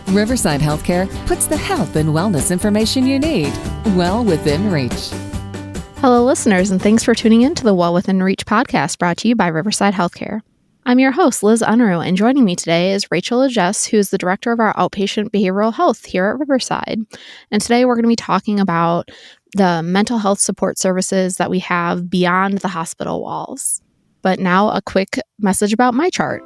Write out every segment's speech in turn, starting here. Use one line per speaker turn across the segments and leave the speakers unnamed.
Riverside Healthcare puts the health and wellness information you need well within reach.
Hello, listeners, and thanks for tuning in to the Well Within Reach podcast brought to you by Riverside Healthcare. I'm your host, Liz Unruh, and joining me today is Rachel LaGesse, who is the director of our Outpatient Behavioral Health here at Riverside. And today we're going to be talking about the mental health support services that we have beyond the hospital walls. But now a quick message about MyChart.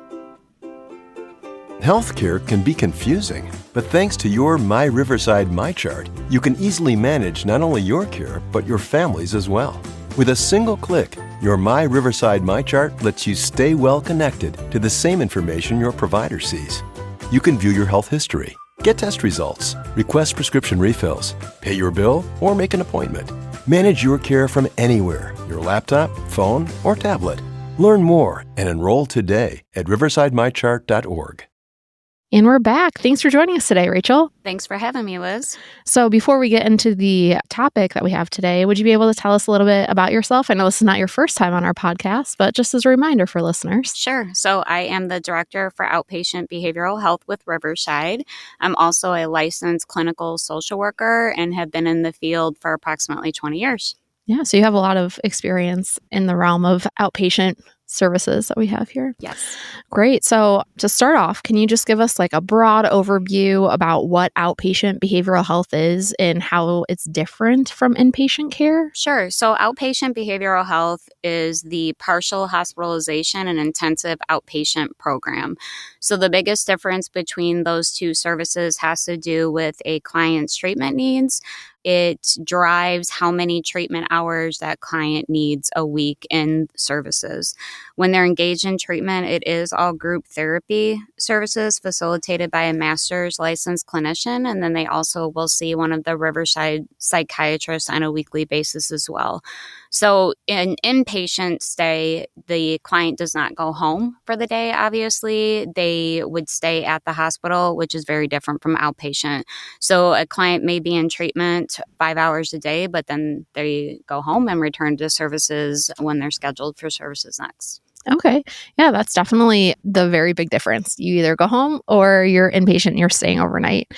Healthcare can be confusing, but thanks to your My Riverside MyChart, you can easily manage not only your care, but your family's as well. With a single click, your My Riverside MyChart lets you stay well connected to the same information your provider sees. You can view your health history, get test results, request prescription refills, pay your bill, or make an appointment. Manage your care from anywhere, your laptop, phone, or tablet. Learn more and enroll today at riversidemychart.org.
And we're back. Thanks for joining us today, Rachel.
Thanks for having me, Liz.
So before we get into the topic that we have today, would you be able to tell us a little bit about yourself? I know this is not your first time on our podcast, but just as a reminder for listeners.
Sure. So I am the director for Outpatient Behavioral Health with Riverside. I'm also a licensed clinical social worker and have been in the field for approximately 20 years.
Yeah, so you have a lot of experience in the realm of outpatient services that we have here.
Yes.
Great. So to start off, can you just give us like a broad overview about what outpatient behavioral health is and how it's different from inpatient care?
Sure. So outpatient behavioral health is the partial hospitalization and intensive outpatient program. So the biggest difference between those two services has to do with a client's treatment needs. It drives how many treatment hours that client needs a week in services. When they're engaged in treatment, it is all group therapy services facilitated by a master's licensed clinician. And then they also will see one of the Riverside psychiatrists on a weekly basis as well. So in inpatient stay, the client does not go home for the day, obviously. They would stay at the hospital, which is very different from outpatient. So a client may be in treatment 5 hours a day, but then they go home and return to services when they're scheduled for services next.
Okay. Yeah, that's definitely the very big difference. You either go home or you're inpatient and you're staying overnight.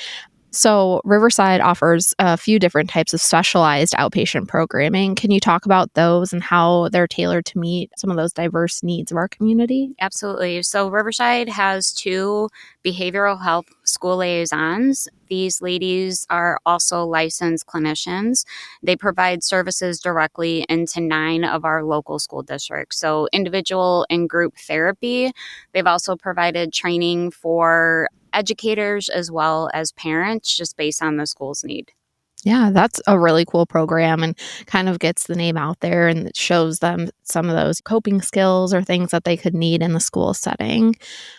So Riverside offers a few different types of specialized outpatient programming. Can you talk about those and how they're tailored to meet some of those diverse needs of our community?
Absolutely. So Riverside has 2 behavioral health school liaisons. These ladies are also licensed clinicians. They provide services directly into 9 of our local school districts. So individual and group therapy. They've also provided training for educators as well as parents, just based on the school's need.
Yeah, that's a really cool program and kind of gets the name out there and it shows them some of those coping skills or things that they could need in the school setting.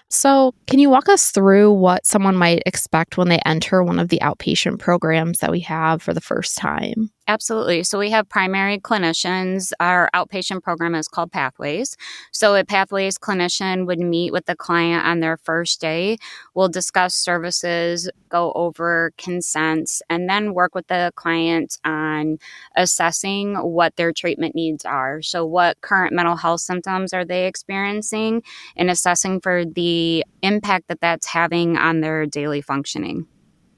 So can you walk us through what someone might expect when they enter one of the outpatient programs that we have for the first time?
Absolutely. So we have primary clinicians. Our outpatient program is called Pathways. So a Pathways clinician would meet with the client on their first day. We'll discuss services, go over consents, and then work with the client on assessing what their treatment needs are. So what current mental health symptoms are they experiencing and assessing for the impact that that's having on their daily functioning.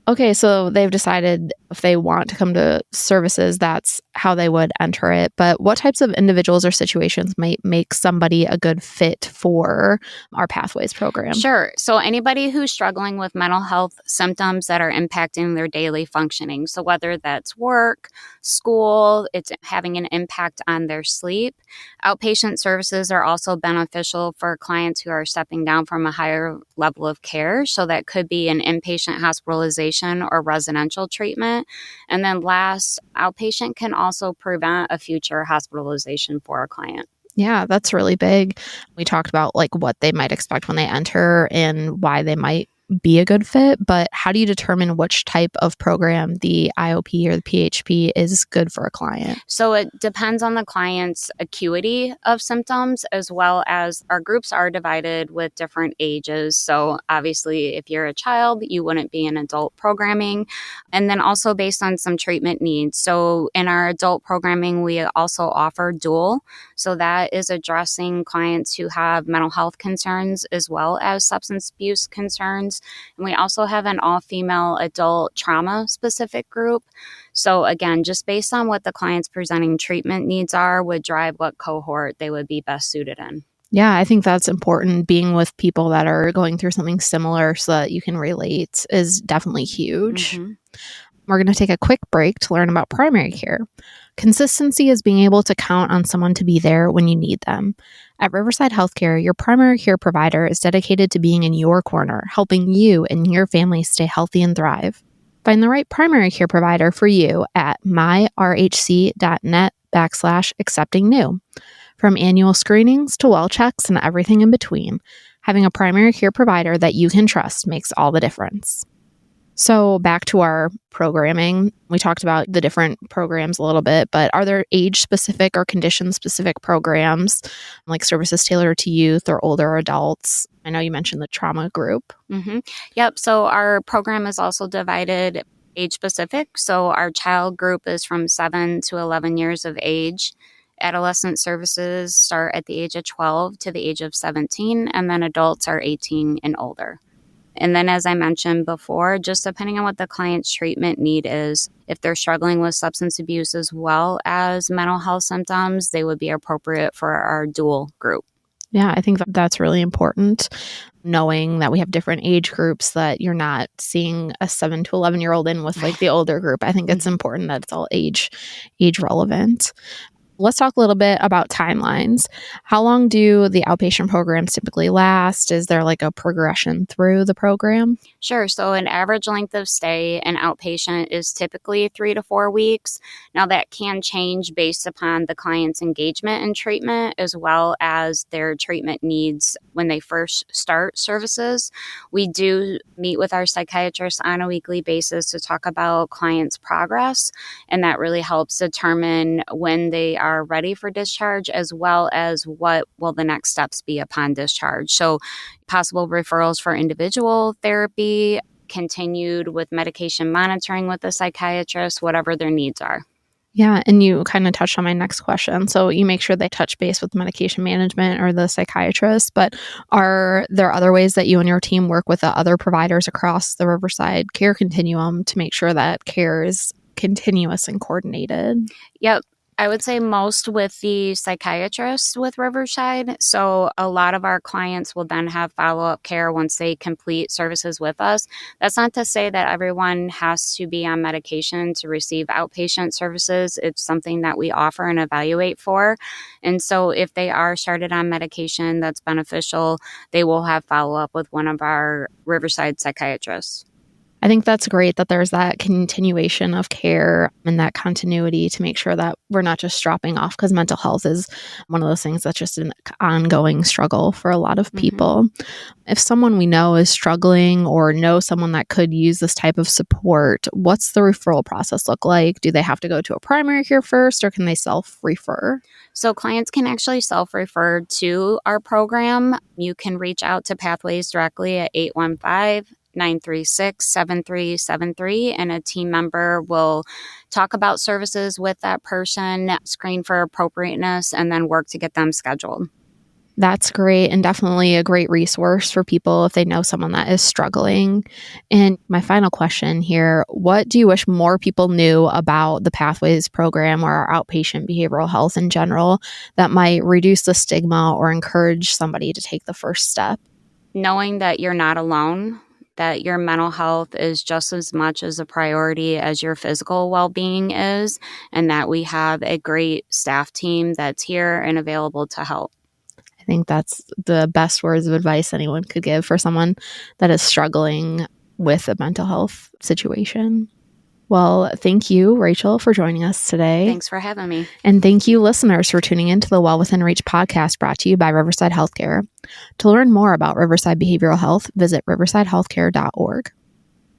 Okay, so they've decided if they want to come to services, that's how they would enter it. But what types of individuals or situations might make somebody a good fit for our Pathways program?
Sure. So anybody who's struggling with mental health symptoms that are impacting their daily functioning. So whether that's work, school, it's having an impact on their sleep. Outpatient services are also beneficial for clients who are stepping down from a higher level of care. So that could be an inpatient hospitalization or residential treatment. And then last, outpatient can also prevent a future hospitalization for a client.
Yeah, that's really big. We talked about like what they might expect when they enter and why they might be a good fit, but how do you determine which type of program, the IOP or the PHP, is good for a client?
So it depends on the client's acuity of symptoms, as well as our groups are divided with different ages. So obviously, if you're a child, you wouldn't be in adult programming. And then also based on some treatment needs. So in our adult programming, we also offer dual. So that is addressing clients who have mental health concerns as well as substance abuse concerns. services. And we also have an all-female adult trauma-specific group. So again, just based on what the client's presenting treatment needs are would drive what cohort they would be best suited in.
Yeah, I think that's important. Being with people that are going through something similar so that you can relate is definitely huge.
Mm-hmm.
We're going to take a quick break to learn about primary care. Consistency is being able to count on someone to be there when you need them. At Riverside Healthcare, your primary care provider is dedicated to being in your corner, helping you and your family stay healthy and thrive. Find the right primary care provider for you at myrhc.net/accepting new. From annual screenings to well checks and everything in between, having a primary care provider that you can trust makes all the difference. So back to our programming, we talked about the different programs a little bit, but are there age-specific or condition-specific programs, like services tailored to youth or older adults? I know you mentioned the trauma group.
Mm-hmm. Yep. So our program is also divided age-specific. So our child group is from 7 to 11 years of age. Adolescent services start at the age of 12 to the age of 17, and then adults are 18 and older. And then, as I mentioned before, just depending on what the client's treatment need is, if they're struggling with substance abuse as well as mental health symptoms, they would be appropriate for our dual group.
Yeah, I think that's really important, knowing that we have different age groups, that you're not seeing a 7 to 11-year-old in with like the older group. I think it's important that it's all age relevant. Let's talk a little bit about timelines. How long do the outpatient programs typically last? Is there like a progression through the program?
Sure. So an average length of stay in outpatient is typically 3 to 4 weeks. Now that can change based upon the client's engagement in treatment as well as their treatment needs when they first start services. We do meet with our psychiatrists on a weekly basis to talk about clients' progress, and that really helps determine when they are ready for discharge, as well as what will the next steps be upon discharge. So possible referrals for individual therapy, continued with medication monitoring with the psychiatrist, whatever their needs are.
Yeah, and you kind of touched on my next question. So you make sure they touch base with medication management or the psychiatrist, but are there other ways that you and your team work with the other providers across the Riverside care continuum to make sure that care is continuous and coordinated?
Yep. I would say most with the psychiatrists with Riverside. So a lot of our clients will then have follow-up care once they complete services with us. That's not to say that everyone has to be on medication to receive outpatient services. It's something that we offer and evaluate for. And so if they are started on medication that's beneficial, they will have follow-up with one of our Riverside psychiatrists.
I think that's great that there's that continuation of care and that continuity to make sure that we're not just dropping off, because mental health is one of those things that's just an ongoing struggle for a lot of people. Mm-hmm. If someone we know is struggling or know someone that could use this type of support, what's the referral process look like? Do they have to go to a primary care first, or can they self-refer?
So clients can actually self-refer to our program. You can reach out to Pathways directly at 815-936-7373, and a team member will talk about services with that person, screen for appropriateness, and then work to get them scheduled.
That's great, and definitely a great resource for people if they know someone that is struggling. And my final question here, what do you wish more people knew about the Pathways program or our outpatient behavioral health in general that might reduce the stigma or encourage somebody to take the first step?
Knowing that you're not alone, that your mental health is just as much as a priority as your physical well-being is, and that we have a great staff team that's here and available to help.
I think that's the best words of advice anyone could give for someone that is struggling with a mental health situation. Well, thank you, Rachel, for joining us today.
Thanks for having me.
And thank you, listeners, for tuning in to the Well Within Reach podcast brought to you by Riverside Healthcare. To learn more about Riverside Behavioral Health, visit riversidehealthcare.org.